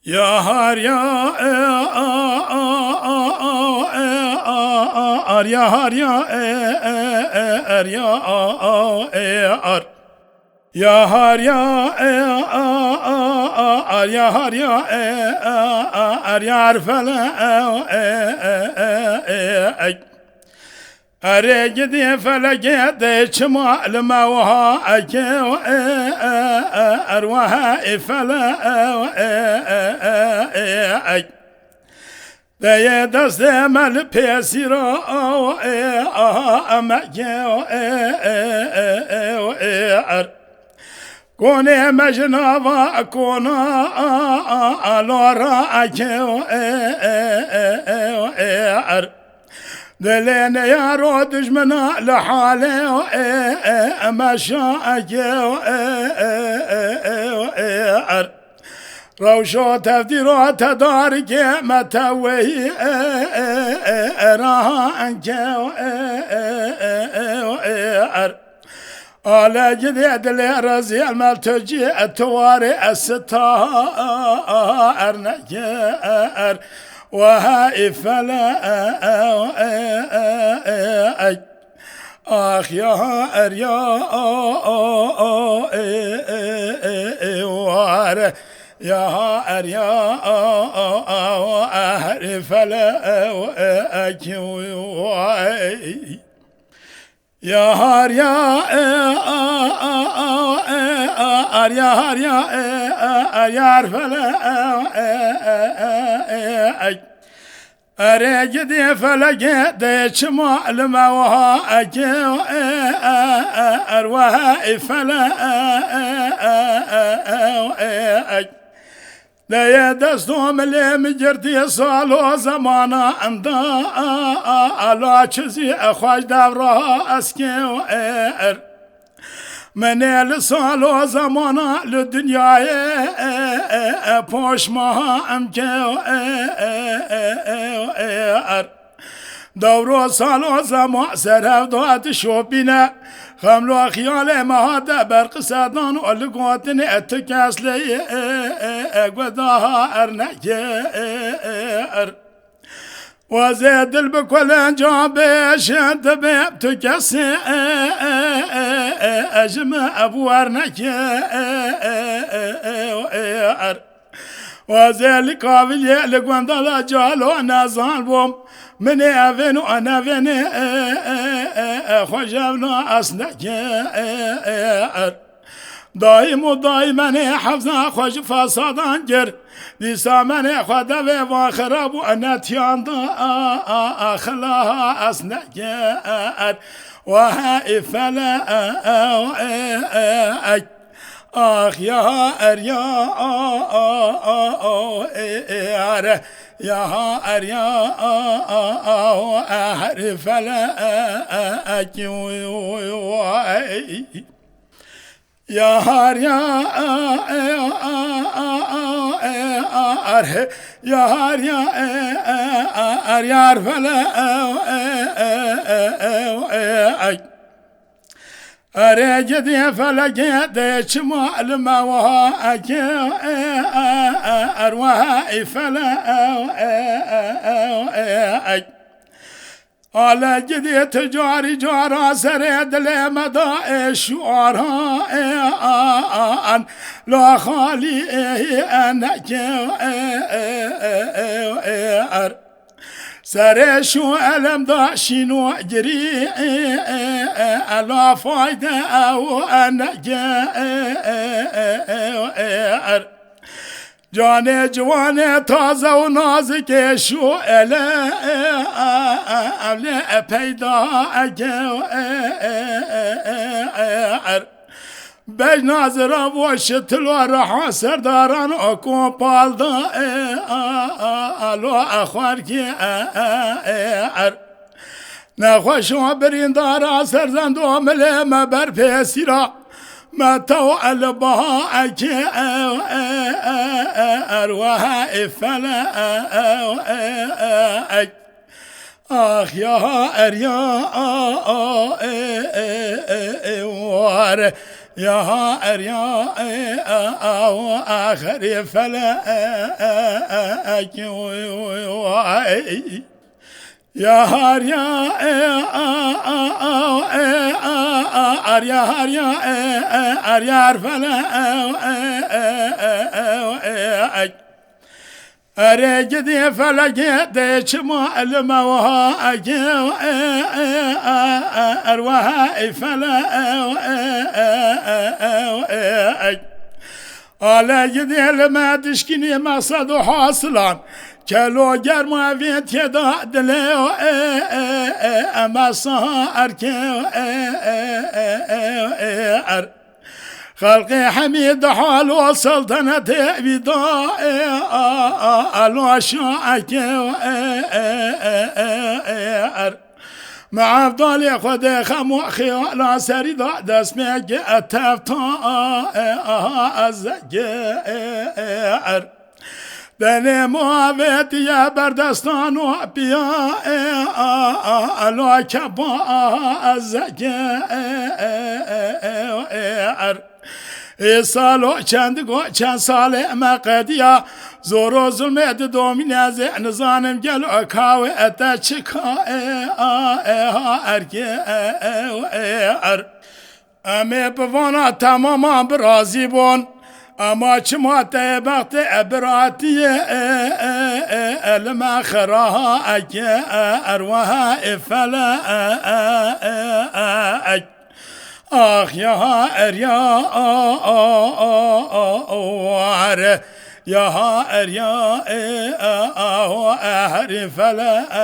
يا هار يا ار يا هار يا ار يا ار يا هار يا ار يا هار يا ار يا فلا أريجدي فلقيت شمال ما وها أروها فلا ذي دستم البيسيرا كوني مجنبا كونا لورا دلين يا رودج منا لحاله مشاك روشو تفديرو تدارك متوي رانك على جديد لرزي الملتجي التواري الستار نجار وهاي فلا آخ يا أريا وار يا أريا أهر فلا أكوي يا هار يا أريا هاريا أريا فلا أريجدي فلقيت ديش معلمة وها أرواها فلا لا يدستهم اللي مجرتي صالو زمانا عندها على چزي أخواج دورها أسكير من الصالو زمانا للدنيا بوش مها أمكير دورو صالو زمان سرف دوات شوبينا خملو خيالي مهادا برق سادان ولقوتني اتكاس لي اقوداها ارنكير وزيد البكل جابيش دبيب تكسي اجمع ابو ارنكير وزيل قابل يلقون دلا جالو نازان بوم من أفن وأنا فين خجبنا أصنعك دايم ودايما حفظنا خج فصادان جر ديسا من خدا وخراب وأنا تياندا أخلاها أصنعك وهاي فلا آخ يا أريا يا أريا أعرف لا أكوي يا أريا يا أريا أريا فلا أريجدي فلقيت ديش معلمة وها أرواها فلا على جدي تجاري جارا سريد لمدى شعرها لا خالي أنك سري شو ألم داشينو جري لا فايدة أو أنا جائر جاني جواني تازة ونازك شو ألا بيدا أجائر بج ناظر وشتل ورحا سرداران اكو بالدا الو اخواركي نخوشو بريندارا سرزن دومل مبر بسيرا ما تو البها اكي ارواها افلا آخ يا أريا وار يا هار يا آخر فلك يا هار يا يا هار يا يا فلك أرجدي فلقيت شمع المواج أرواحي فلك على جدي لما تشكني مقصد حاصلا كلو جرما فيت يداد ليو أما صار خلقي حميد حال وسلطنتي بداء الوشاك مع أفضل خد خمو خيال سريد دسمك التفتاء الزجر دني موافيت يا بردستان وبيا الوكباء الزجر سالو چند سال مقدیا زورو ظلمت دومیناز نزانم گل اکاوی اتا چکا امی بوانا تماما برازی بون اما چما تیبخت ابراتیه المخراها اکی ارواها افلا آخ یا هر یا يا هار يا هر فلك